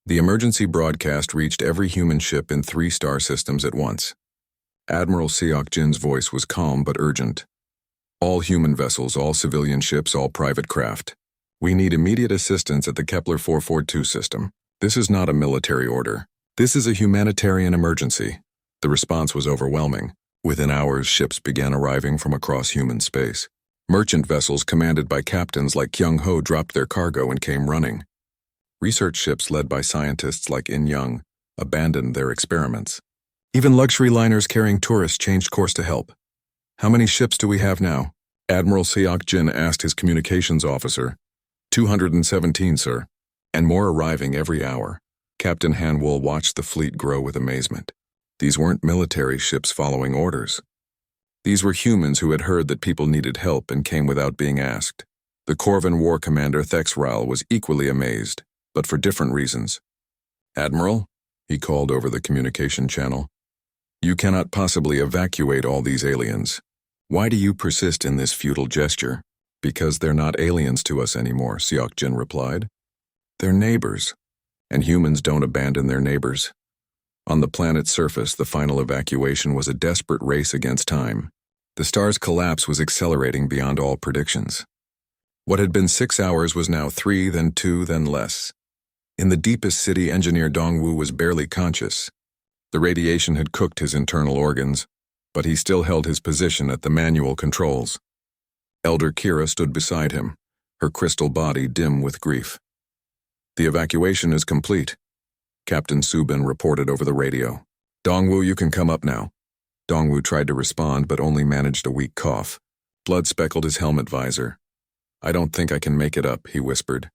The emergency broadcast reached every human ship in 3 star systems at once. Admiral Seok Jin's voice was calm but urgent. All human vessels, all civilian ships, all private craft. We need immediate assistance at the Kepler 442 system. This is not a military order. This is a humanitarian emergency. The response was overwhelming. Within hours, ships began arriving from across human space. Merchant vessels commanded by captains like Kyung Ho dropped their cargo and came running. Research ships led by scientists like In Young abandoned their experiments. Even luxury liners carrying tourists changed course to help. How many ships do we have now? Admiral Seok Jin asked his communications officer. 217, sir. And more arriving every hour. Captain Hanwol watched the fleet grow with amazement. These weren't military ships following orders. These were humans who had heard that people needed help and came without being asked. The Corvan War Commander Thex Ral was equally amazed, but for different reasons. Admiral, he called over the communication channel, you cannot possibly evacuate all these aliens. Why do you persist in this futile gesture? Because they're not aliens to us anymore, Seok Jin replied. They're neighbors, and humans don't abandon their neighbors. On the planet's surface, the final evacuation was a desperate race against time. The star's collapse was accelerating beyond all predictions. What had been 6 hours was now 3, then 2, then less. In the deepest city, engineer Dongwu was barely conscious. The radiation had cooked his internal organs, but he still held his position at the manual controls. Elder Kira stood beside him, her crystal body dim with grief. The evacuation is complete, Captain Subin reported over the radio. Dongwu, you can come up now. Dongwu tried to respond but only managed a weak cough. Blood speckled his helmet visor. I don't think I can make it up, he whispered.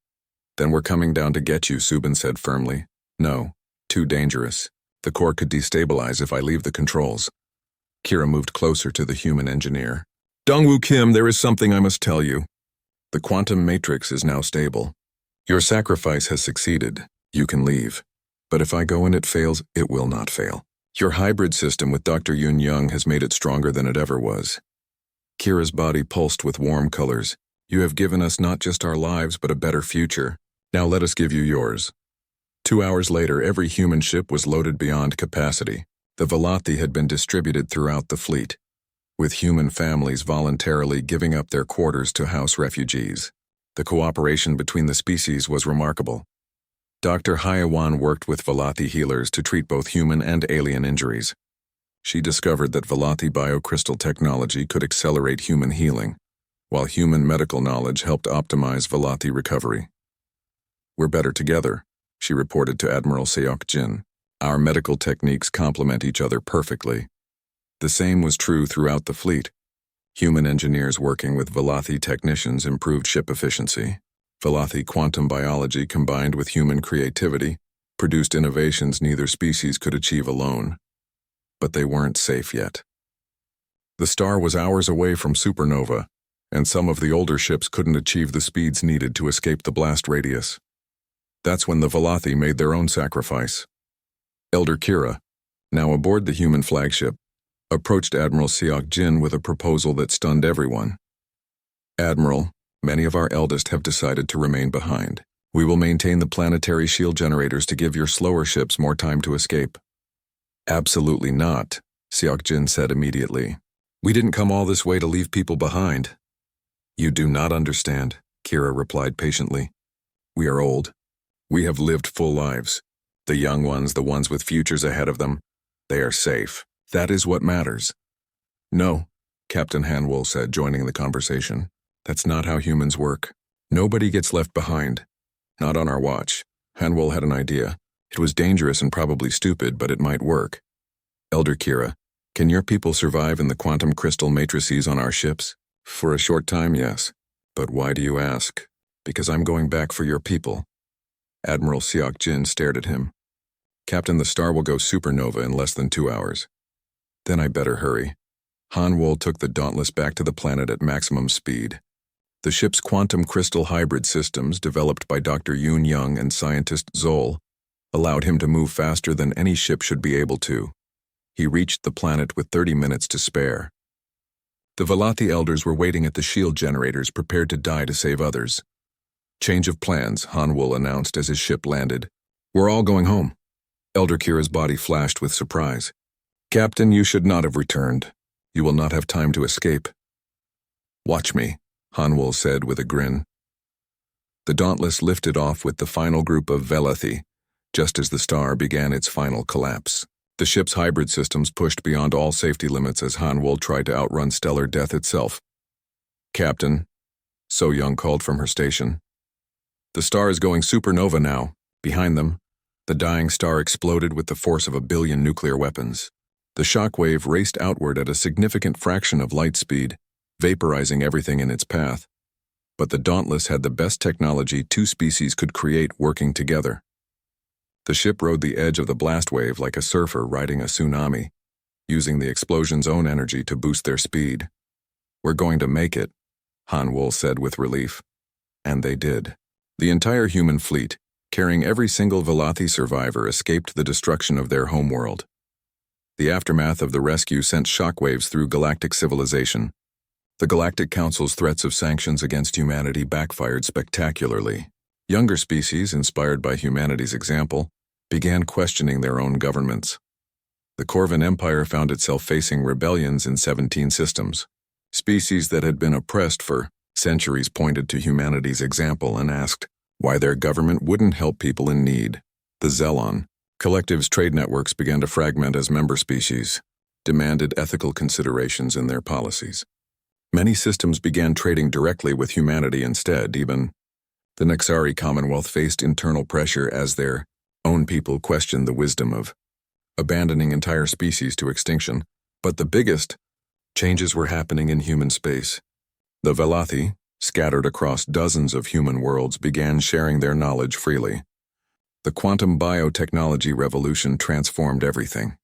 Then we're coming down to get you, Subin said firmly. No, too dangerous. The core could destabilize if I leave the controls. Kira moved closer to the human engineer. Dongwu Kim, there is something I must tell you. The quantum matrix is now stable. Your sacrifice has succeeded. You can leave. But if I go and it fails, it will not fail. Your hybrid system with Dr. Yun Young has made it stronger than it ever was. Kira's body pulsed with warm colors. You have given us not just our lives, but a better future. Now let us give you yours. 2 hours later, every human ship was loaded beyond capacity. The Velothi had been distributed throughout the fleet, with human families voluntarily giving up their quarters to house refugees. The cooperation between the species was remarkable. Dr. Hyawan worked with Velothi healers to treat both human and alien injuries. She discovered that Velothi biocrystal technology could accelerate human healing, while human medical knowledge helped optimize Velothi recovery. We're better together, she reported to Admiral Seok Jin. Our medical techniques complement each other perfectly. The same was true throughout the fleet. Human engineers working with Velothi technicians improved ship efficiency. Velothi quantum biology combined with human creativity produced innovations neither species could achieve alone. But they weren't safe yet. The star was hours away from supernova, and some of the older ships couldn't achieve the speeds needed to escape the blast radius. That's when the Velothi made their own sacrifice. Elder Kira, now aboard the human flagship, approached Admiral Seok Jin with a proposal that stunned everyone. Admiral, many of our eldest have decided to remain behind. We will maintain the planetary shield generators to give your slower ships more time to escape. Absolutely not, Seok Jin said immediately. We didn't come all this way to leave people behind. You do not understand, Kira replied patiently. We are old. We have lived full lives. The young ones, the ones with futures ahead of them, they are safe. That is what matters. No, Captain Hanwol said, joining the conversation. That's not how humans work. Nobody gets left behind. Not on our watch. Hanwol had an idea. It was dangerous and probably stupid, but it might work. Elder Kira, can your people survive in the quantum crystal matrices on our ships? For a short time, yes. But why do you ask? Because I'm going back for your people. Admiral Seok Jin stared at him. Captain, the star will go supernova in less than 2 hours. Then I better hurry. Hanwol took the Dauntless back to the planet at maximum speed. The ship's quantum crystal hybrid systems, developed by Dr. Yoon Young and scientist Zol, allowed him to move faster than any ship should be able to. He reached the planet with 30 minutes to spare. The Velothi elders were waiting at the shield generators, prepared to die to save others. Change of plans, Hanwol announced as his ship landed. We're all going home. Elder Kira's body flashed with surprise. Captain, you should not have returned. You will not have time to escape. Watch me, Hanwol said with a grin. The Dauntless lifted off with the final group of Velathi, just as the star began its final collapse. The ship's hybrid systems pushed beyond all safety limits as Hanwol tried to outrun stellar death itself. Captain, So Young called from her station. The star is going supernova now. Behind them, the dying star exploded with the force of 1 billion nuclear weapons. The shock wave raced outward at a significant fraction of light speed, vaporizing everything in its path. But the Dauntless had the best technology two species could create working together. The ship rode the edge of the blast wave like a surfer riding a tsunami, using the explosion's own energy to boost their speed. We're going to make it, Hanwol said with relief. And they did. The entire human fleet, carrying every single Velathi survivor, escaped the destruction of their homeworld. The aftermath of the rescue sent shockwaves through galactic civilization. The Galactic Council's threats of sanctions against humanity backfired spectacularly. Younger species, inspired by humanity's example, began questioning their own governments. The Corvan Empire found itself facing rebellions in 17 systems. Species that had been oppressed for centuries pointed to humanity's example and asked why their government wouldn't help people in need. The Zelon, Collective's trade networks began to fragment as member species, demanded ethical considerations in their policies. Many systems began trading directly with humanity instead. Even the Nexari Commonwealth faced internal pressure as their own people questioned the wisdom of abandoning entire species to extinction. But the biggest changes were happening in human space. The Velathi, scattered across dozens of human worlds, began sharing their knowledge freely. The quantum biotechnology revolution transformed everything.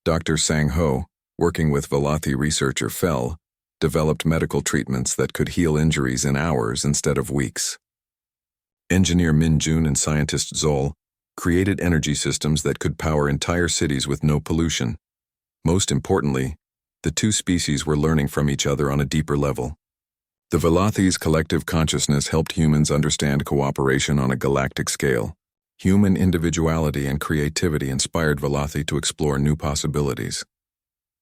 Dr. Sang Ho, working with Velathi researcher Fel, developed medical treatments that could heal injuries in hours instead of weeks. Engineer Min Jun and scientist Zol created energy systems that could power entire cities with no pollution. Most importantly, the two species were learning from each other on a deeper level. The Velathi's collective consciousness helped humans understand cooperation on a galactic scale. Human individuality and creativity inspired Velathi to explore new possibilities.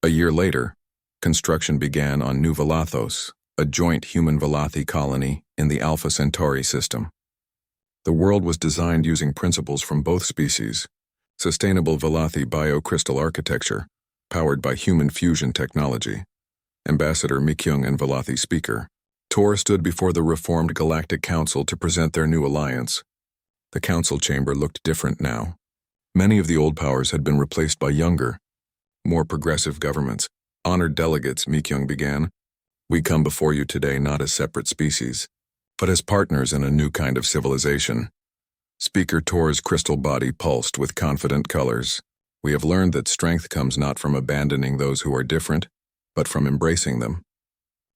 A year later, construction began on New Velathos, a joint human-Velathi colony in the Alpha Centauri system. The world was designed using principles from both species: sustainable Velathi biocrystal architecture, powered by human fusion technology. Ambassador Mikyung and Velathi speaker Tor stood before the reformed Galactic Council to present their new alliance. The council chamber looked different now. Many of the old powers had been replaced by younger, more progressive governments. Honored delegates, Mikyung began, we come before you today not as separate species, but as partners in a new kind of civilization. Speaker Tor's crystal body pulsed with confident colors. We have learned that strength comes not from abandoning those who are different, but from embracing them.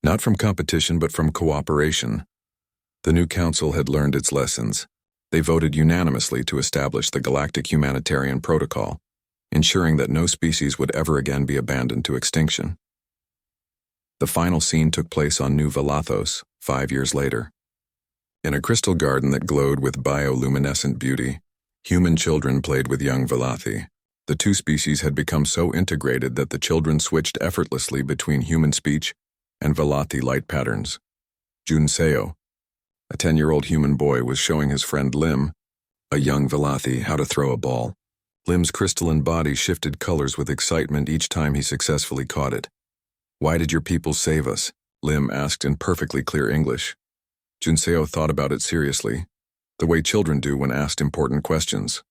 Not from competition, but from cooperation. The new council had learned its lessons. They voted unanimously to establish the Galactic Humanitarian Protocol, ensuring that no species would ever again be abandoned to extinction. The final scene took place on New Velathos 5 years later. In a crystal garden that glowed with bioluminescent beauty, human children played with young Velathi. The two species had become so integrated that the children switched effortlessly between human speech and Velathi light patterns. Junseo, a 10-year-old human boy, was showing his friend Lim, a young Velathi, how to throw a ball. Lim's crystalline body shifted colors with excitement each time he successfully caught it. Why did your people save us? Lim asked in perfectly clear English. Junseo thought about it seriously, the way children do when asked important questions.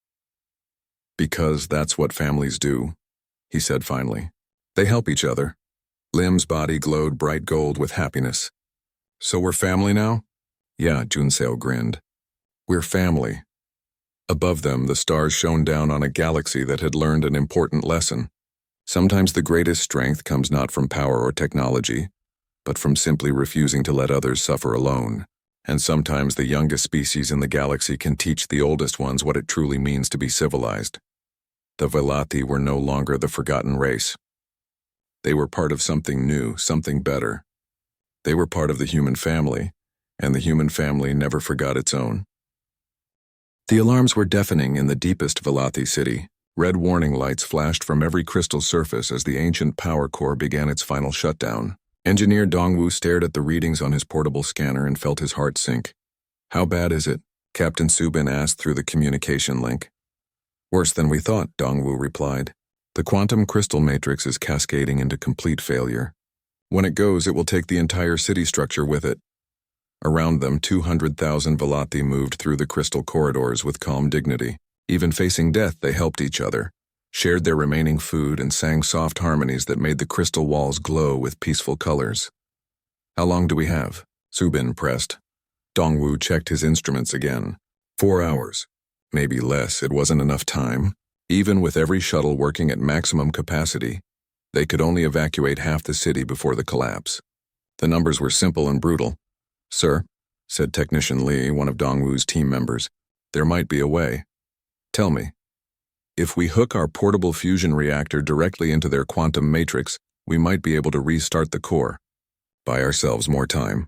Because that's what families do, he said finally. They help each other. Lim's body glowed bright gold with happiness. So we're family now? Yeah, Junseo grinned. We're family. Above them, the stars shone down on a galaxy that had learned an important lesson. Sometimes the greatest strength comes not from power or technology, but from simply refusing to let others suffer alone. And sometimes the youngest species in the galaxy can teach the oldest ones what it truly means to be civilized. The Velathi were no longer the forgotten race. They were part of something new, something better. They were part of the human family, and the human family never forgot its own. The alarms were deafening in the deepest Velothi city. Red warning lights flashed from every crystal surface as the ancient power core began its final shutdown. Engineer Dongwu stared at the readings on his portable scanner and felt his heart sink. "How bad is it?" Captain Subin asked through the communication link. "Worse than we thought," Dongwu replied. "The quantum crystal matrix is cascading into complete failure. When it goes, it will take the entire city structure with it." Around them, 200,000 Velothi moved through the crystal corridors with calm dignity. Even facing death, they helped each other, shared their remaining food, and sang soft harmonies that made the crystal walls glow with peaceful colors. "How long do we have?" Subin pressed. Dongwu checked his instruments again. 4 hours. Maybe less. It wasn't enough time. Even with every shuttle working at maximum capacity, they could only evacuate half the city before the collapse. The numbers were simple and brutal. "Sir," said Technician Lee, one of Dongwu's team members, "there might be a way." "Tell me." "If we hook our portable fusion reactor directly into their quantum matrix, we might be able to restart the core. Buy ourselves more time."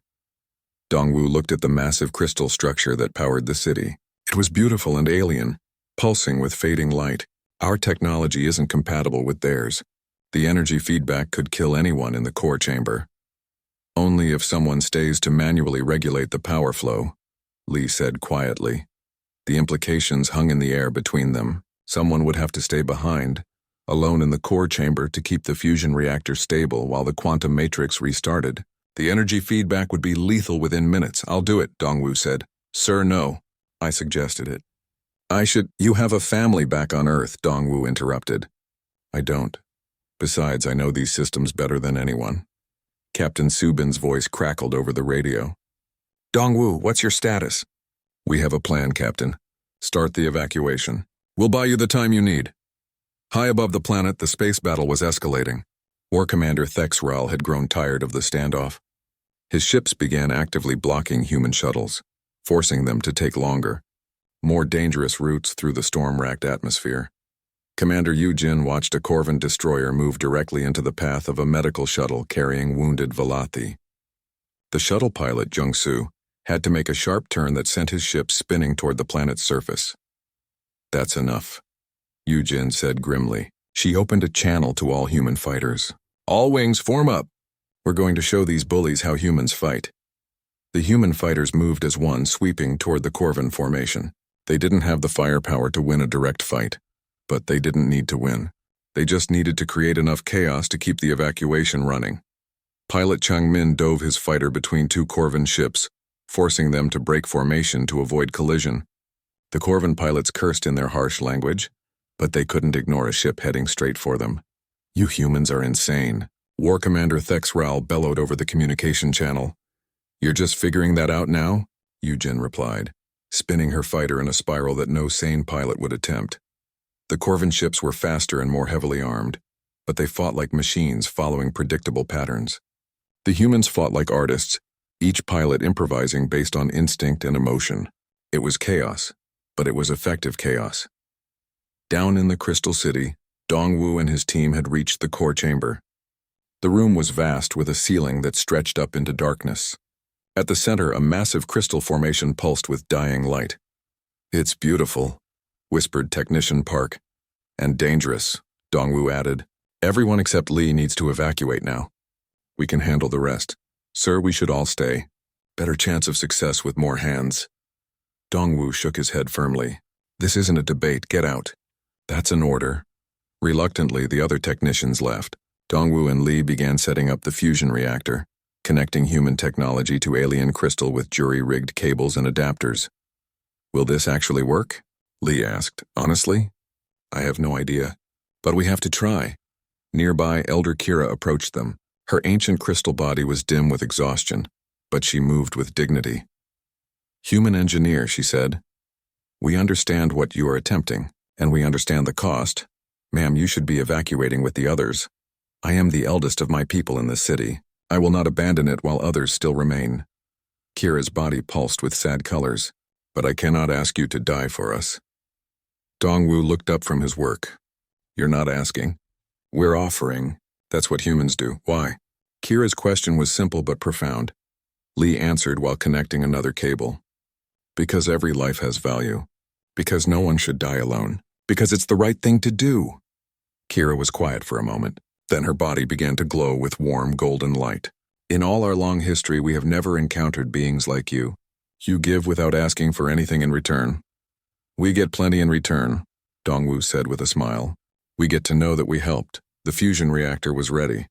Dongwu looked at the massive crystal structure that powered the city. It was beautiful and alien, pulsing with fading light. "Our technology isn't compatible with theirs. The energy feedback could kill anyone in the core chamber." "Only if someone stays to manually regulate the power flow," Lee said quietly. The implications hung in the air between them. Someone would have to stay behind, alone in the core chamber to keep the fusion reactor stable while the quantum matrix restarted. "The energy feedback would be lethal within minutes." "I'll do it," Dongwu said. "Sir, no. I suggested it." "You have a family back on Earth," Dongwu interrupted. "I don't. Besides, I know these systems better than anyone." Captain Subin's voice crackled over the radio. "Dongwu, what's your status?" "We have a plan, Captain. Start the evacuation. We'll buy you the time you need." High above the planet, the space battle was escalating. War Commander Thexral had grown tired of the standoff. His ships began actively blocking human shuttles, forcing them to take longer, more dangerous routes through the storm-racked atmosphere. Commander Yujin watched a Corvan destroyer move directly into the path of a medical shuttle carrying wounded Velothi. The shuttle pilot, Jungsu, had to make a sharp turn that sent his ship spinning toward the planet's surface. "That's enough," Yujin said grimly. She opened a channel to all human fighters. "All wings, form up. We're going to show these bullies how humans fight." The human fighters moved as one, sweeping toward the Corvan formation. They didn't have the firepower to win a direct fight. But they didn't need to win. They just needed to create enough chaos to keep the evacuation running. Pilot Changmin dove his fighter between two Corvan ships, forcing them to break formation to avoid collision. The Corvan pilots cursed in their harsh language, but they couldn't ignore a ship heading straight for them. "You humans are insane," War Commander Thexral bellowed over the communication channel. "You're just figuring that out now?" Yujin replied, spinning her fighter in a spiral that no sane pilot would attempt. The Corvan ships were faster and more heavily armed, but they fought like machines following predictable patterns. The humans fought like artists, each pilot improvising based on instinct and emotion. It was chaos, but it was effective chaos. Down in the Crystal City, Dongwu and his team had reached the core chamber. The room was vast with a ceiling that stretched up into darkness. At the center, a massive crystal formation pulsed with dying light. "It's beautiful," whispered Technician Park. "And dangerous," Dongwu added. "Everyone except Lee needs to evacuate now. We can handle the rest. Sir, we should all stay. Better chance of success with more hands." Dongwu shook his head firmly. "This isn't a debate. Get out." "That's an order." Reluctantly, the other technicians left. Dongwu and Lee began setting up the fusion reactor, connecting human technology to alien crystal with jury-rigged cables and adapters. "Will this actually work?" Lee asked. "Honestly, I have no idea. But we have to try." Nearby, Elder Kira approached them. Her ancient crystal body was dim with exhaustion, but she moved with dignity. "Human engineer," she said. "We understand what you are attempting, and we understand the cost. Ma'am, you should be evacuating with the others. I am the eldest of my people in this city. I will not abandon it while others still remain." Kira's body pulsed with sad colors. "But I cannot ask you to die for us." Dongwu looked up from his work. "You're not asking. We're offering. That's what humans do. Why?" Kira's question was simple but profound. Lee answered while connecting another cable. "Because every life has value. Because no one should die alone. Because it's the right thing to do. Kira was quiet for a moment. Then her body began to glow with warm golden light. In all our long history, we have never encountered beings like you. You give without asking for anything in return. We get plenty in return, Dongwu said with a smile. We get to know that we helped. The fusion reactor was ready.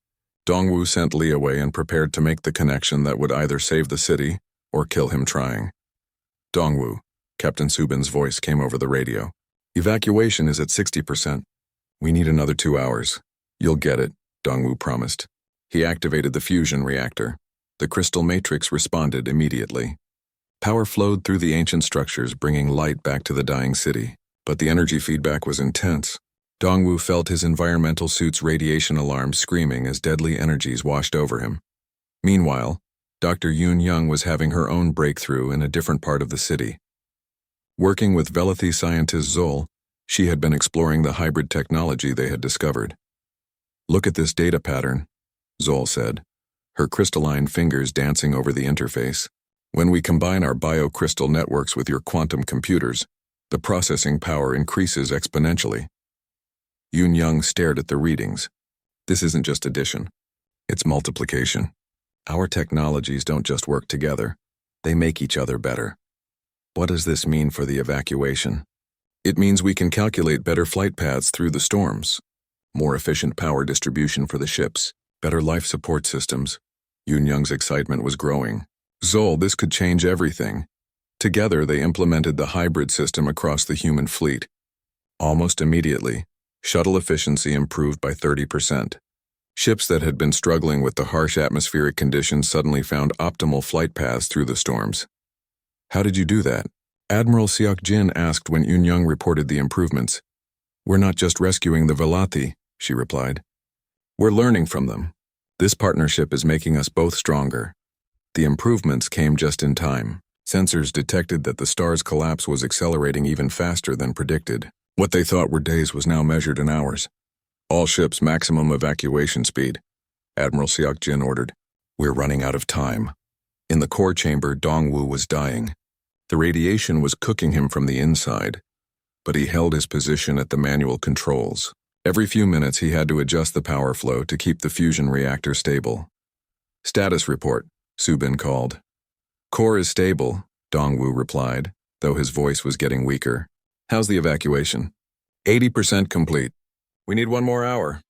Dongwu sent Li away and prepared to make the connection that would either save the city or kill him trying. Dongwu, Captain Subin's voice came over the radio. Evacuation is at 60%. We need another 2 hours. You'll get it, Dongwu promised. He activated the fusion reactor. The crystal matrix responded immediately. Power flowed through the ancient structures, bringing light back to the dying city. But the energy feedback was intense. Dongwu felt his environmental suit's radiation alarm screaming as deadly energies washed over him. Meanwhile, Dr. Yoon Young was having her own breakthrough in a different part of the city. Working with Velathi scientist Zol, she had been exploring the hybrid technology they had discovered. Look at this data pattern, Zol said, her crystalline fingers dancing over the interface. When we combine our biocrystal networks with your quantum computers, the processing power increases exponentially. Yoon Young stared at the readings. This isn't just addition. It's multiplication. Our technologies don't just work together. They make each other better. What does this mean for the evacuation? It means we can calculate better flight paths through the storms, more efficient power distribution for the ships, better life support systems. Yoon Young's excitement was growing. Zol, this could change everything. Together, they implemented the hybrid system across the human fleet. Almost immediately, shuttle efficiency improved by 30%. Ships that had been struggling with the harsh atmospheric conditions suddenly found optimal flight paths through the storms. How did you do that? Admiral Seok Jin asked when Yoon Young reported the improvements. We're not just rescuing the Velathi, she replied. We're learning from them. This partnership is making us both stronger. The improvements came just in time. Sensors detected that the star's collapse was accelerating even faster than predicted. What they thought were days was now measured in hours. All ships maximum evacuation speed, Admiral Seok Jin ordered. We're running out of time. In the core chamber, Dongwu was dying. The radiation was cooking him from the inside, but he held his position at the manual controls. Every few minutes he had to adjust the power flow to keep the fusion reactor stable. Status report, Subin called. Core is stable, Dongwu replied, though his voice was getting weaker. How's the evacuation? 80% complete. We need 1 more hour.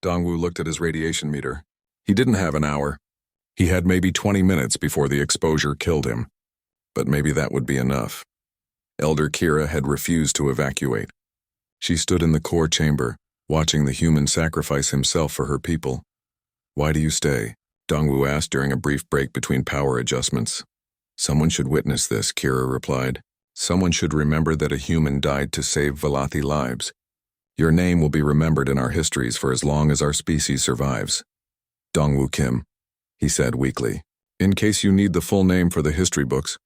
Dongwu looked at his radiation meter. He didn't have an hour. He had maybe 20 minutes before the exposure killed him. But maybe that would be enough. Elder Kira had refused to evacuate. She stood in the core chamber, watching the human sacrifice himself for her people. Why do you stay? Dongwu asked during a brief break between power adjustments. Someone should witness this, Kira replied. Someone should remember that a human died to save Velathi lives. Your name will be remembered in our histories for as long as our species survives. Dongwu Kim, he said weakly. In case you need the full name for the history books.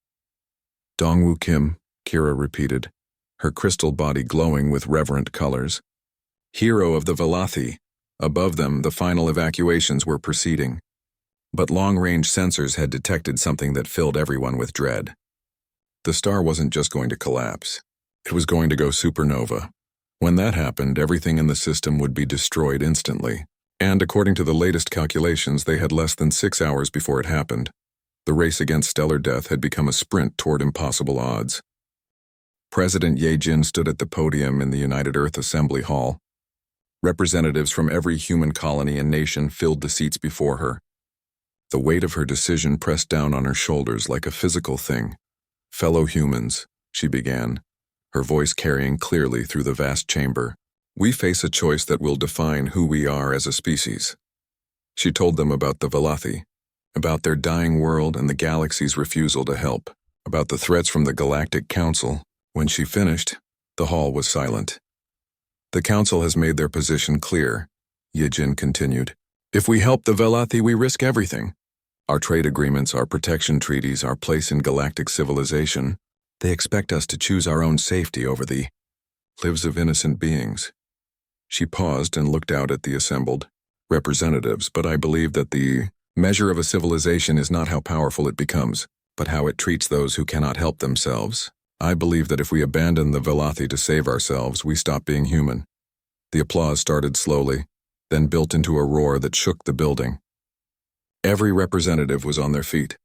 Dongwu Kim, Kira repeated, her crystal body glowing with reverent colors. Hero of the Velathi. Above them, the final evacuations were proceeding. But long-range sensors had detected something that filled everyone with dread. The star wasn't just going to collapse. It was going to go supernova. When that happened, everything in the system would be destroyed instantly. And according to the latest calculations, they had less than 6 hours before it happened. The race against stellar death had become a sprint toward impossible odds. President Ye Jin stood at the podium in the United Earth Assembly Hall. Representatives from every human colony and nation filled the seats before her. The weight of her decision pressed down on her shoulders like a physical thing. Fellow humans, she began, her voice carrying clearly through the vast chamber. We face a choice that will define who we are as a species. She told them about the Velathi, about their dying world and the galaxy's refusal to help, about the threats from the Galactic Council. When she finished, the hall was silent. The Council has made their position clear, Yijin continued. If we help the Velathi, we risk everything. Our trade agreements, our protection treaties, our place in galactic civilization. They expect us to choose our own safety over the lives of innocent beings. She paused and looked out at the assembled representatives, but I believe that the measure of a civilization is not how powerful it becomes, but how it treats those who cannot help themselves. I believe that if we abandon the Velothi to save ourselves, we stop being human. The applause started slowly, then built into a roar that shook the building. Every representative was on their feet.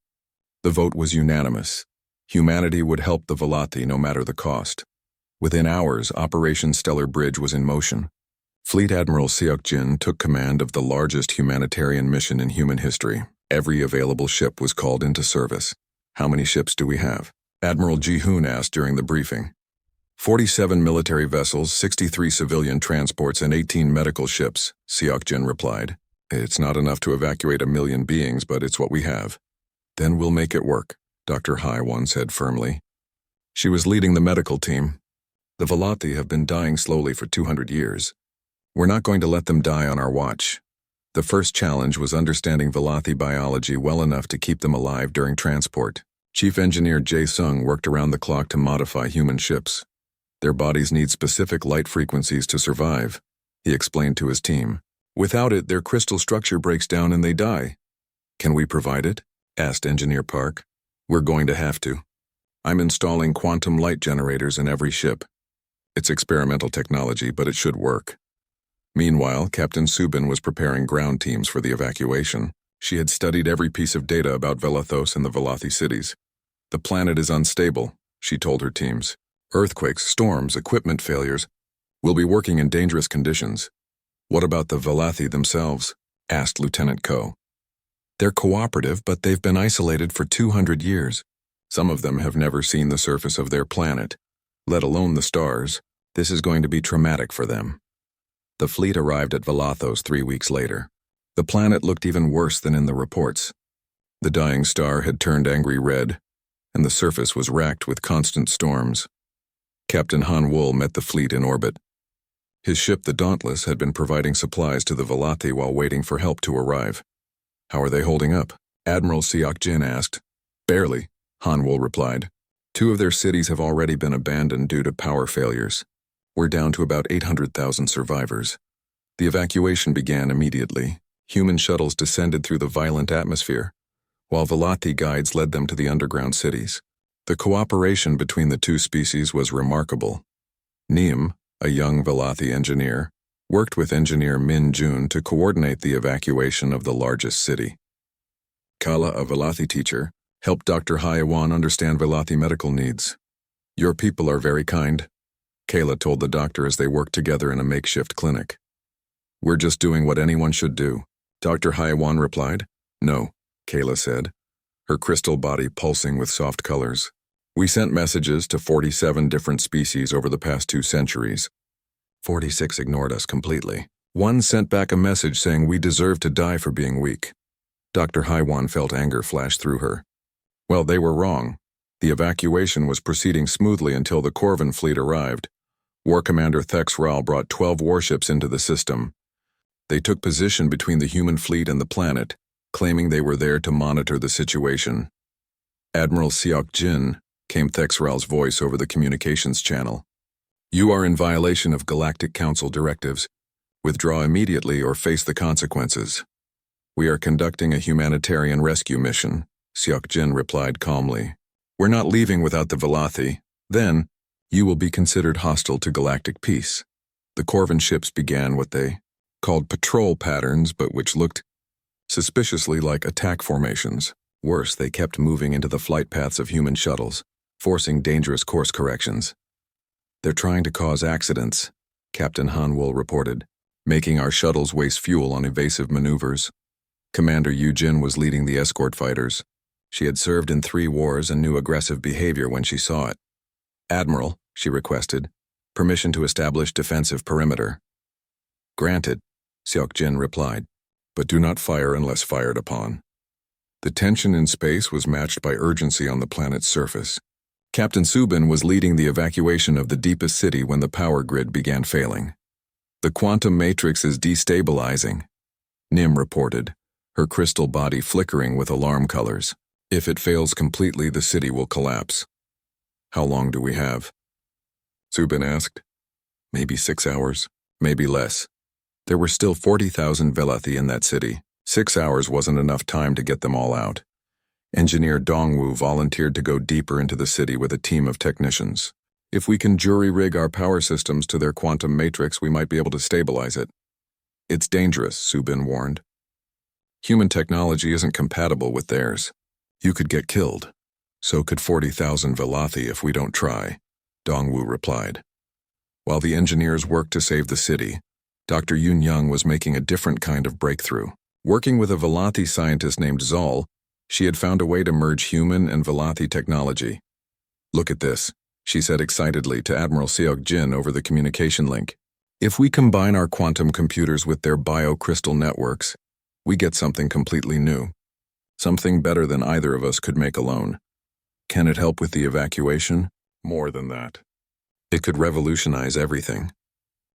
The vote was unanimous. Humanity would help the Velothi no matter the cost. Within hours, Operation Stellar Bridge was in motion. Fleet Admiral Seok Jin took command of the largest humanitarian mission in human history. Every available ship was called into service. How many ships do we have? Admiral Ji-hoon asked during the briefing. 47 military vessels, 63 civilian transports, and 18 medical ships, Seok Jin replied. It's not enough to evacuate 1 million beings, but it's what we have. Then we'll make it work, Dr. Hai-won said firmly. She was leading the medical team. The Velothi have been dying slowly for 200 years. We're not going to let them die on our watch. The first challenge was understanding Velothi biology well enough to keep them alive during transport. Chief Engineer Jae-sung worked around the clock to modify human ships. Their bodies need specific light frequencies to survive, he explained to his team. Without it, their crystal structure breaks down and they die. Can we provide it? Asked Engineer Park. We're going to have to. I'm installing quantum light generators in every ship. It's experimental technology, but it should work. Meanwhile, Captain Subin was preparing ground teams for the evacuation. She had studied every piece of data about Velathos and the Velothi cities. The planet is unstable, she told her teams. Earthquakes, storms, equipment failures. We'll be working in dangerous conditions. What about the Velothi themselves? Asked Lieutenant Ko. They're cooperative, but they've been isolated for 200 years. Some of them have never seen the surface of their planet, let alone the stars. This is going to be traumatic for them. The fleet arrived at Velathos 3 weeks later. The planet looked even worse than in the reports. The dying star had turned angry red, and the surface was racked with constant storms. Captain Han-wol met the fleet in orbit. His ship, the Dauntless, had been providing supplies to the Velothi while waiting for help to arrive. How are they holding up? Admiral Seok Jin asked. Barely, Han-wol replied. 2 of their cities have already been abandoned due to power failures. We're down to about 800,000 survivors. The evacuation began immediately. Human shuttles descended through the violent atmosphere, while Velothi guides led them to the underground cities. The cooperation between the 2 species was remarkable. Neum, a young Velothi engineer, worked with engineer Min Jun to coordinate the evacuation of the largest city. Kala, a Velothi teacher, helped Dr. Hai-won understand Velothi medical needs. Your people are very kind, Kayla told the doctor as they worked together in a makeshift clinic. We're just doing what anyone should do, Dr. Hai-won replied. No, Kayla said, her crystal body pulsing with soft colors. We sent messages to 47 different species over the past 2 centuries. 46 ignored us completely. 1 sent back a message saying we deserve to die for being weak. Dr. Hai-won felt anger flash through her. Well, they were wrong. The evacuation was proceeding smoothly until the Corvin fleet arrived. War Commander Thex Ral brought 12 warships into the system. They took position between the human fleet and the planet, claiming they were there to monitor the situation. Admiral Seok Jin, came Thex Ral's voice over the communications channel. You are in violation of Galactic Council directives. Withdraw immediately or face the consequences. We are conducting a humanitarian rescue mission, Seok Jin replied calmly. We're not leaving without the Velothi. Then, you will be considered hostile to galactic peace. The Corvin ships began what they called patrol patterns, but which looked suspiciously like attack formations. Worse, they kept moving into the flight paths of human shuttles, forcing dangerous course corrections. They're trying to cause accidents, Captain Han-wol reported, making our shuttles waste fuel on evasive maneuvers. Commander Yu-jin was leading the escort fighters. She had served in 3 wars and knew aggressive behavior when she saw it. Admiral, she requested, permission to establish defensive perimeter. Granted, Seok Jin replied, but do not fire unless fired upon. The tension in space was matched by urgency on the planet's surface. Captain Subin was leading the evacuation of the deepest city when the power grid began failing. The quantum matrix is destabilizing, Nim reported, her crystal body flickering with alarm colors. If it fails completely, the city will collapse. How long do we have? Subin asked. Maybe 6 hours, maybe less. There were still 40,000 Velothi in that city. 6 hours wasn't enough time to get them all out. Engineer Dongwu volunteered to go deeper into the city with a team of technicians. If we can jury-rig our power systems to their quantum matrix, we might be able to stabilize it. It's dangerous, Subin warned. Human technology isn't compatible with theirs. You could get killed. So could 40,000 Velothi if we don't try, Dongwu replied. While the engineers worked to save the city, Dr. Yun Young was making a different kind of breakthrough. Working with a Velothi scientist named Zol, she had found a way to merge human and Velothi technology. Look at this, she said excitedly to Admiral Seok Jin over the communication link. If we combine our quantum computers with their biocrystal networks, we get something completely new. Something better than either of us could make alone. Can it help with the evacuation? More than that. It could revolutionize everything.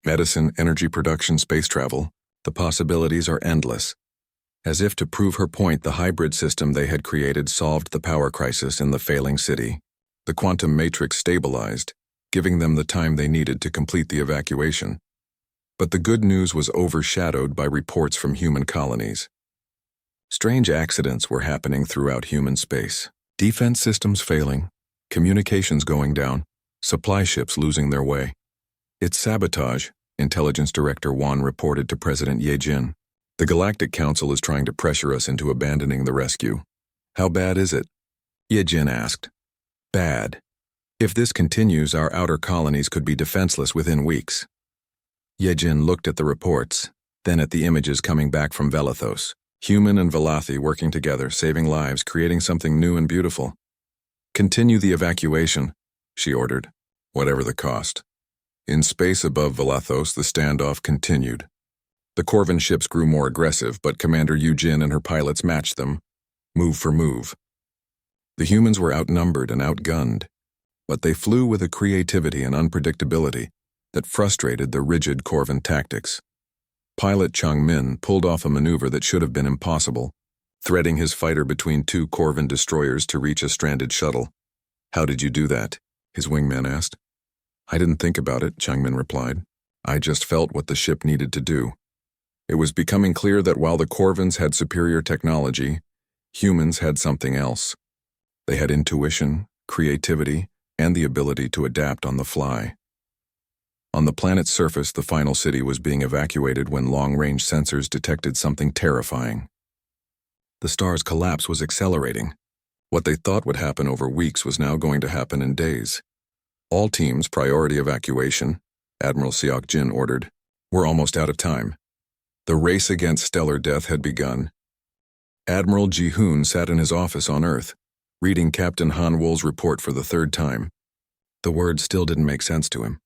Medicine, energy production, space travel, the possibilities are endless. As if to prove her point, the hybrid system they had created solved the power crisis in the failing city. The quantum matrix stabilized, giving them the time they needed to complete the evacuation. But the good news was overshadowed by reports from human colonies. Strange accidents were happening throughout human space. Defense systems failing, communications going down, supply ships losing their way. It's sabotage, Intelligence Director Wan reported to President Ye Jin. The Galactic Council is trying to pressure us into abandoning the rescue. How bad is it? Ye Jin asked. Bad. If this continues, our outer colonies could be defenseless within weeks. Ye Jin looked at the reports, then at the images coming back from Velithos. Human and Velothi working together, saving lives, creating something new and beautiful. Continue the evacuation, she ordered, whatever the cost. In space above Velithos, the standoff continued. The Corvin ships grew more aggressive, but Commander Yujin and her pilots matched them, move for move. The humans were outnumbered and outgunned, but they flew with a creativity and unpredictability that frustrated the rigid Corvin tactics. Pilot Chang Min pulled off a maneuver that should have been impossible, threading his fighter between two Corvin destroyers to reach a stranded shuttle. How did you do that? His wingman asked. I didn't think about it, Chang Min replied. I just felt what the ship needed to do. It was becoming clear that while the Corvins had superior technology, humans had something else. They had intuition, creativity, and the ability to adapt on the fly. On the planet's surface, the final city was being evacuated when long-range sensors detected something terrifying. The star's collapse was accelerating. What they thought would happen over weeks was now going to happen in days. All teams, priority evacuation, Admiral Seok Jin ordered. We're almost out of time. The race against stellar death had begun. Admiral Ji-hoon sat in his office on Earth, reading Captain Han Wool's report for the third time. The words still didn't make sense to him.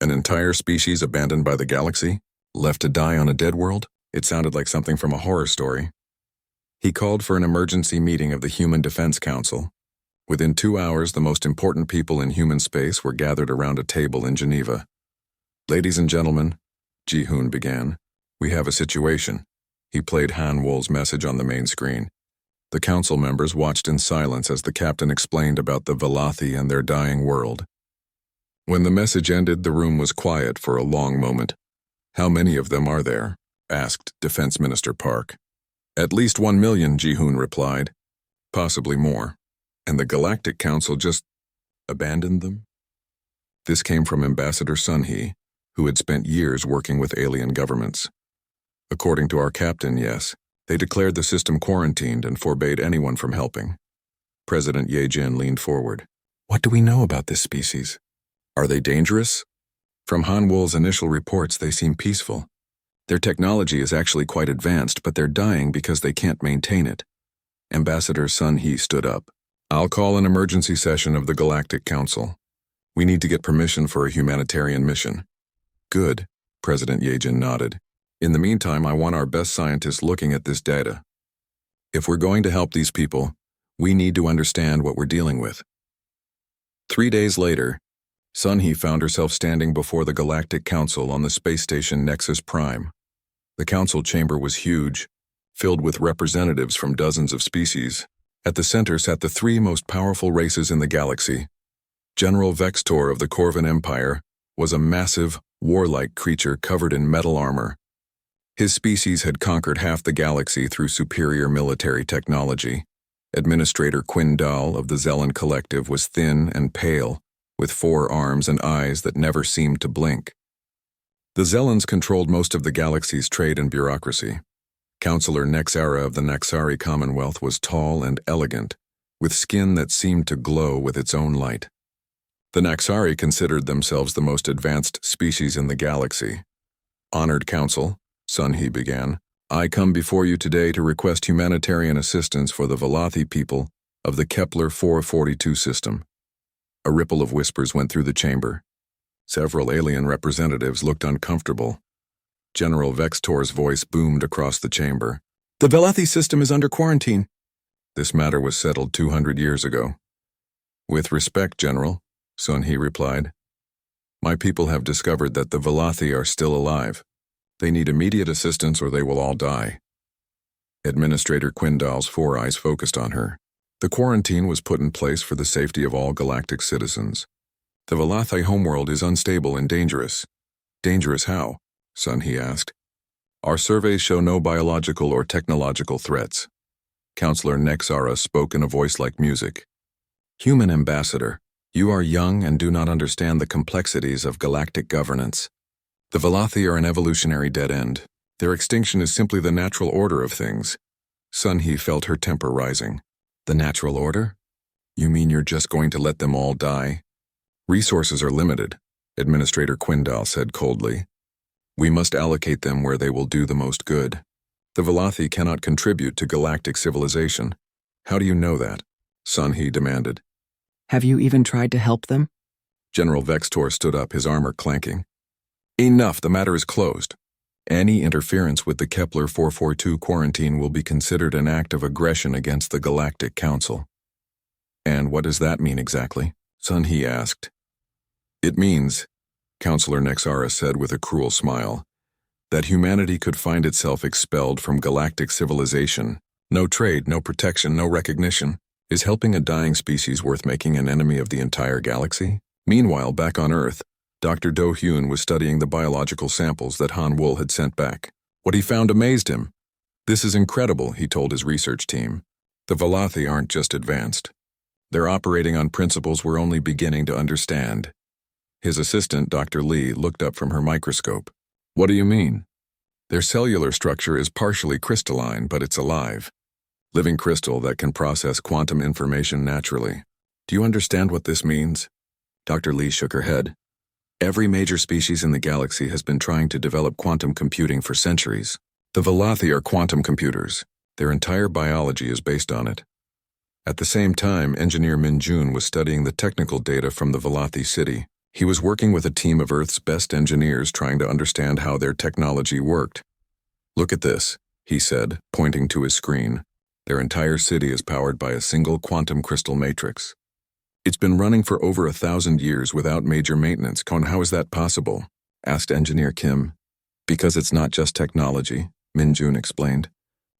An entire species abandoned by the galaxy? Left to die on a dead world? It sounded like something from a horror story. He called for an emergency meeting of the Human Defense Council. Within 2 hours, the most important people in human space were gathered around a table in Geneva. Ladies and gentlemen, Ji-hoon began, we have a situation. He played Han Wool's message on the main screen. The council members watched in silence as the captain explained about the Velothi and their dying world. When the message ended, the room was quiet for a long moment. How many of them are there? Asked Defense Minister Park. At least 1 million, Ji-hoon replied. Possibly more. And the Galactic Council just abandoned them? This came from Ambassador Sun Hee, who had spent years working with alien governments. According to our captain, yes, they declared the system quarantined and forbade anyone from helping. President Ye Jin leaned forward. What do we know about this species? Are they dangerous? From Han Wool's initial reports, they seem peaceful. Their technology is actually quite advanced, but they're dying because they can't maintain it. Ambassador Sun Hee stood up. I'll call an emergency session of the Galactic Council. We need to get permission for a humanitarian mission. Good, President Ye Jin nodded. In the meantime, I want our best scientists looking at this data. If we're going to help these people, we need to understand what we're dealing with. 3 days later, Sun Hee found herself standing before the Galactic Council on the space station Nexus Prime. The council chamber was huge, filled with representatives from dozens of species. At the center sat the 3 most powerful races in the galaxy. General Vextor of the Corvin Empire was a massive, warlike creature covered in metal armor. His species had conquered half the galaxy through superior military technology. Administrator Quindal of the Zelen Collective was thin and pale, with 4 arms and eyes that never seemed to blink. The Zelens controlled most of the galaxy's trade and bureaucracy. Counselor Nexara of the Naxari Commonwealth was tall and elegant, with skin that seemed to glow with its own light. The Naxari considered themselves the most advanced species in the galaxy. Honored Council, Sun He began, I come before you today to request humanitarian assistance for the Velothi people of the Kepler 442 system. A ripple of whispers went through the chamber. Several alien representatives looked uncomfortable. General Vextor's voice boomed across the chamber. The Velothi system is under quarantine. This matter was settled 200 years ago. With respect, General, Sun He replied. My people have discovered that the Velothi are still alive. They need immediate assistance or they will all die. Administrator Quindal's 4 eyes focused on her. The quarantine was put in place for the safety of all galactic citizens. The Velothi homeworld is unstable and dangerous. Dangerous how? Sun He asked. Our surveys show no biological or technological threats. Counselor Nexara spoke in a voice like music. Human ambassador, you are young and do not understand the complexities of galactic governance. The Velothi are an evolutionary dead end. Their extinction is simply the natural order of things. Sun He felt her temper rising. The natural order? You mean you're just going to let them all die? Resources are limited, Administrator Quindal said coldly. We must allocate them where they will do the most good. The Velothi cannot contribute to galactic civilization. How do you know that? Sun He demanded. Have you even tried to help them? General Vextor stood up, his armor clanking. Enough, the matter is closed. Any interference with the Kepler 442 quarantine will be considered an act of aggression against the Galactic Council. And what does that mean exactly? Sun He asked. It means, Counselor Nexara said with a cruel smile, that humanity could find itself expelled from galactic civilization. No trade, no protection, no recognition. Is helping a dying species worth making an enemy of the entire galaxy? Meanwhile, back on Earth, Dr. Do Hyun was studying the biological samples that Han Wool had sent back. What he found amazed him. This is incredible, he told his research team. The Velothi aren't just advanced. They're operating on principles we're only beginning to understand. His assistant, Dr. Lee, looked up from her microscope. What do you mean? Their cellular structure is partially crystalline, but it's alive. Living crystal that can process quantum information naturally. Do you understand what this means? Dr. Lee shook her head. Every major species in the galaxy has been trying to develop quantum computing for centuries. The Velothi are quantum computers. Their entire biology is based on it. At the same time, engineer Min Jun was studying the technical data from the Velothi city. He was working with a team of Earth's best engineers trying to understand how their technology worked. Look at this, he said, pointing to his screen. Their entire city is powered by a single quantum crystal matrix. It's been running for over 1,000 years without major maintenance. How is that possible? Asked Engineer Kim. Because it's not just technology, Min Jun explained.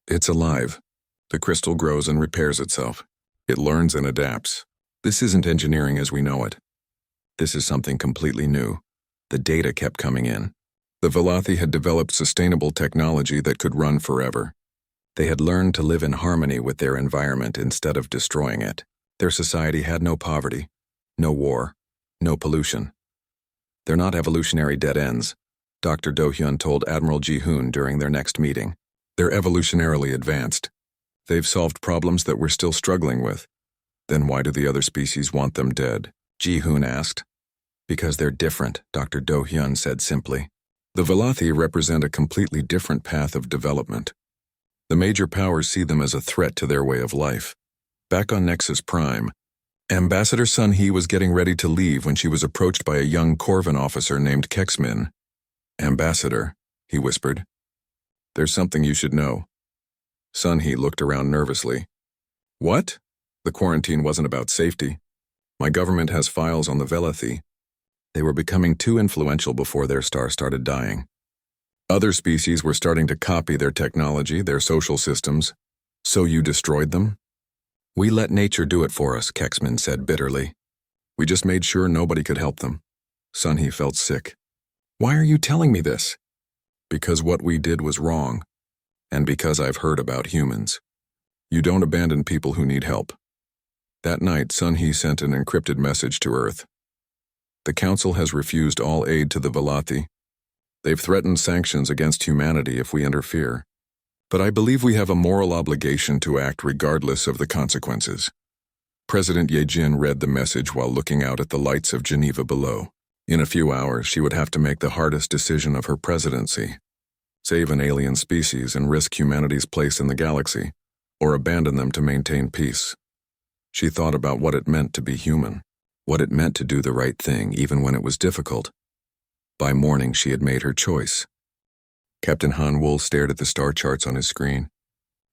It's alive. The crystal grows and repairs itself. It learns and adapts. This isn't engineering as we know it. This is something completely new. The data kept coming in. The Velothi had developed sustainable technology that could run forever. They had learned to live in harmony with their environment instead of destroying it. Their society had no poverty, no war, no pollution. They're not evolutionary dead ends, Dr. Do Hyun told Admiral Ji-hoon during their next meeting. They're evolutionarily advanced. They've solved problems that we're still struggling with. Then why do the other species want them dead? Ji-hoon asked. Because they're different, Dr. Do Hyun said simply. The Velothi represent a completely different path of development. The major powers see them as a threat to their way of life. Back on Nexus Prime, Ambassador Sun He was getting ready to leave when she was approached by a young Corvin officer named Kexmin. Ambassador, he whispered. There's something you should know. Sun He looked around nervously. What? The quarantine wasn't about safety. My government has files on the Velothi. They were becoming too influential before their star started dying. Other species were starting to copy their technology, their social systems. So you destroyed them? We let nature do it for us, Kexman said bitterly. We just made sure nobody could help them. Sun He felt sick. Why are you telling me this? Because what we did was wrong. And because I've heard about humans. You don't abandon people who need help. That night, Sun He sent an encrypted message to Earth. The Council has refused all aid to the Velothi. They've threatened sanctions against humanity if we interfere. But I believe we have a moral obligation to act regardless of the consequences. President Ye Jin read the message while looking out at the lights of Geneva below. In a few hours, she would have to make the hardest decision of her presidency. Save an alien species and risk humanity's place in the galaxy, or abandon them to maintain peace. She thought about what it meant to be human, what it meant to do the right thing even when it was difficult. By morning, she had made her choice. Captain Han Wool stared at the star charts on his screen.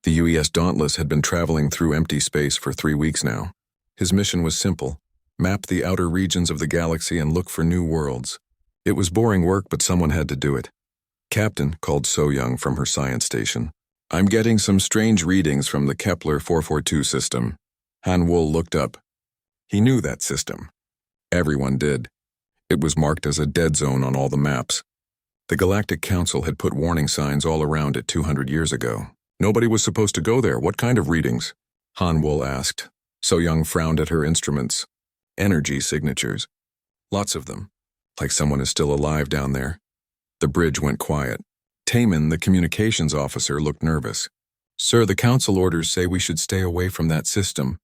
The UES Dauntless had been traveling through empty space for 3 weeks now. His mission was simple: map the outer regions of the galaxy and look for new worlds. It was boring work, but someone had to do it. Captain, called So Young from her science station. I'm getting some strange readings from the Kepler 442 system. Han Wool looked up. He knew that system. Everyone did. It was marked as a dead zone on all the maps. The Galactic Council had put warning signs all around it 200 years ago. Nobody was supposed to go there. What kind of readings? Han Wool asked. So Young frowned at her instruments. Energy signatures. Lots of them. Like someone is still alive down there. The bridge went quiet. Taman, the communications officer, looked nervous. Sir, the council orders say we should stay away from that system.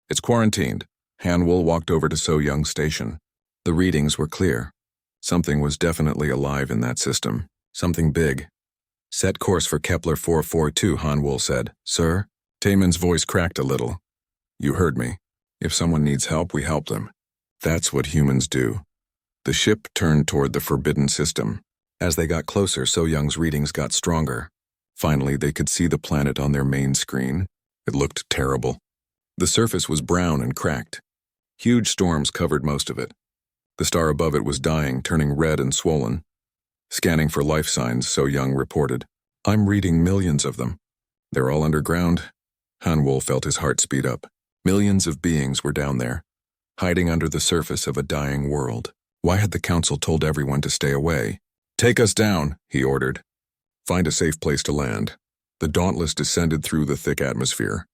It's quarantined. Han Wool walked over to So Young's station. The readings were clear. Something was definitely alive in that system. Something big. Set course for Kepler 442, Han Wool said. Sir? Taman's voice cracked a little. You heard me. If someone needs help, we help them. That's what humans do. The ship turned toward the forbidden system. As they got closer, So Young's readings got stronger. Finally, they could see the planet on their main screen. It looked terrible. The surface was brown and cracked. Huge storms covered most of it. The star above it was dying, turning red and swollen. Scanning for life signs, So Young reported. I'm reading millions of them. They're all underground. Han Wool felt his heart speed up. Millions of beings were down there, hiding under the surface of a dying world. Why had the council told everyone to stay away? Take us down, he ordered. Find a safe place to land. The Dauntless descended through the thick atmosphere.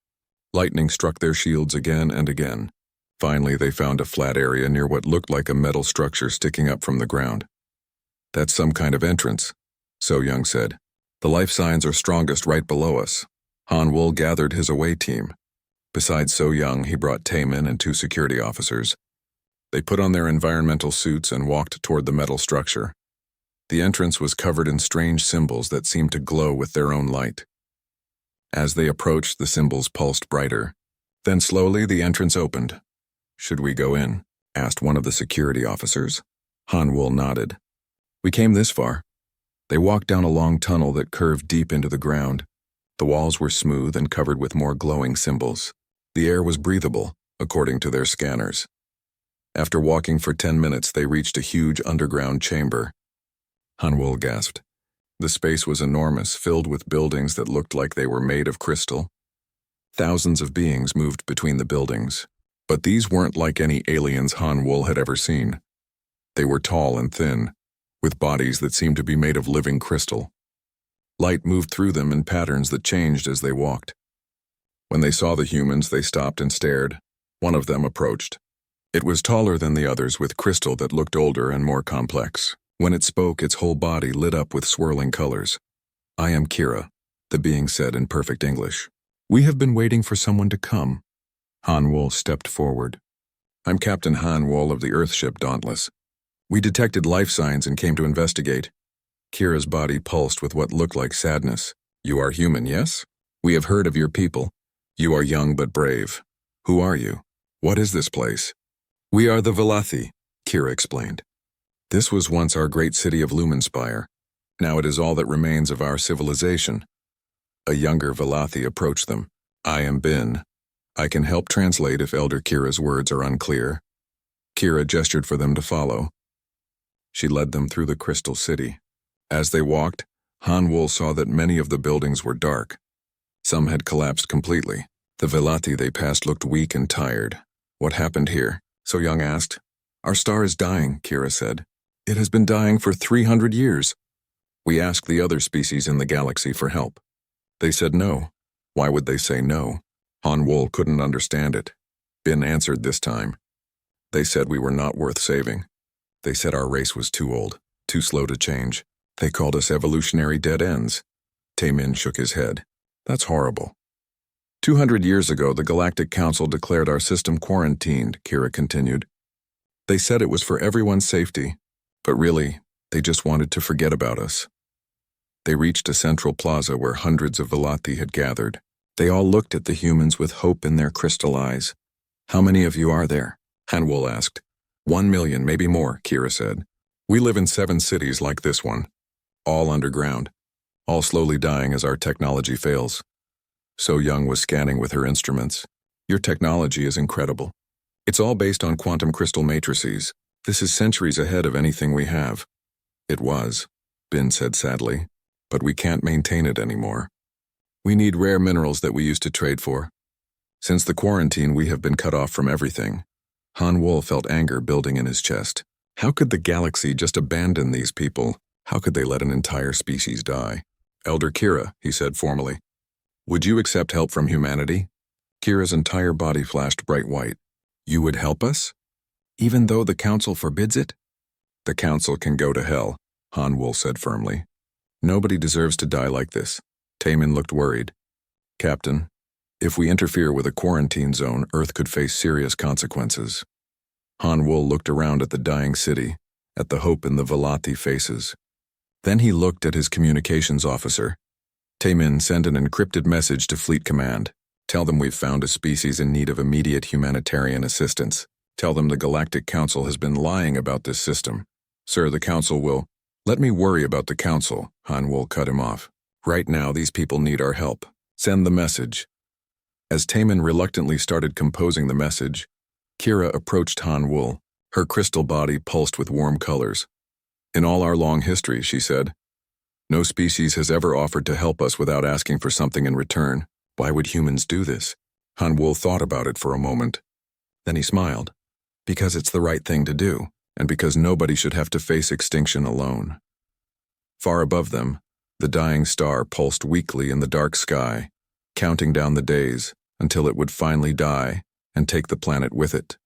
Lightning struck their shields again and again. Finally, they found a flat area near what looked like a metal structure sticking up from the ground. That's some kind of entrance, So Young said. The life signs are strongest right below us. Han Wool gathered his away team. Besides So Young, he brought Taman and 2 security officers. They put on their environmental suits and walked toward the metal structure. The entrance was covered in strange symbols that seemed to glow with their own light. As they approached, the symbols pulsed brighter. Then slowly the entrance opened. Should we go in? Asked one of the security officers. Han Wool nodded. We came this far. They walked down a long tunnel that curved deep into the ground. The walls were smooth and covered with more glowing symbols. The air was breathable, according to their scanners. After walking for 10 minutes, they reached a huge underground chamber. Han Wool gasped. The space was enormous, filled with buildings that looked like they were made of crystal. Thousands of beings moved between the buildings. But these weren't like any aliens Han Wool had ever seen. They were tall and thin, with bodies that seemed to be made of living crystal. Light moved through them in patterns that changed as they walked. When they saw the humans, they stopped and stared. One of them approached. It was taller than the others, with crystal that looked older and more complex. When it spoke, its whole body lit up with swirling colors. I am Kira, the being said in perfect English. We have been waiting for someone to come. Han Wool stepped forward. I'm Captain Han Wool of the Earthship Dauntless. We detected life signs and came to investigate. Kira's body pulsed with what looked like sadness. You are human, yes? We have heard of your people. You are young but brave. Who are you? What is this place? We are the Velothi, Kira explained. This was once our great city of Lumenspire. Now it is all that remains of our civilization. A younger Velothi approached them. I am Bin. I can help translate if Elder Kira's words are unclear. Kira gestured for them to follow. She led them through the crystal city. As they walked, Han Wool saw that many of the buildings were dark. Some had collapsed completely. The Velothi they passed looked weak and tired. What happened here? So Young asked. Our star is dying, Kira said. It has been dying for 300 years. We asked the other species in the galaxy for help. They said no. Why would they say no? Han Wol couldn't understand it. Bin answered this time. They said we were not worth saving. They said our race was too old, too slow to change. They called us evolutionary dead ends. Taemin shook his head. That's horrible. 200 years ago, the Galactic Council declared our system quarantined, Kira continued. They said it was for everyone's safety, but really, they just wanted to forget about us. They reached a central plaza where hundreds of Velati had gathered. They all looked at the humans with hope in their crystal eyes. How many of you are there? Han Wol asked. 1 million, maybe more, Kira said. We live in 7 cities like this one. All underground. All slowly dying as our technology fails. So Young was scanning with her instruments. Your technology is incredible. It's all based on quantum crystal matrices. This is centuries ahead of anything we have. It was, Bin said sadly, but we can't maintain it anymore. We need rare minerals that we used to trade for. Since the quarantine, we have been cut off from everything. Han Wol felt anger building in his chest. How could the galaxy just abandon these people? How could they let an entire species die? Elder Kira, he said formally. Would you accept help from humanity? Kira's entire body flashed bright white. You would help us? Even though the Council forbids it? The Council can go to hell, Han Wol said firmly. Nobody deserves to die like this. Taemin looked worried. Captain, if we interfere with a quarantine zone, Earth could face serious consequences. Han Wol looked around at the dying city, at the hope in the Velati faces. Then he looked at his communications officer. Taemin, send an encrypted message to Fleet Command. Tell them we've found a species in need of immediate humanitarian assistance. Tell them the Galactic Council has been lying about this system. Sir, the Council will... Let me worry about the Council, Han Wol cut him off. Right now, these people need our help. Send the message. As Taemin reluctantly started composing the message, Kira approached Han Wol. Her crystal body pulsed with warm colors. In all our long history, she said, no species has ever offered to help us without asking for something in return. Why would humans do this? Han Wol thought about it for a moment. Then he smiled. Because it's the right thing to do, and because nobody should have to face extinction alone. Far above them, the dying star pulsed weakly in the dark sky, counting down the days until it would finally die and take the planet with it.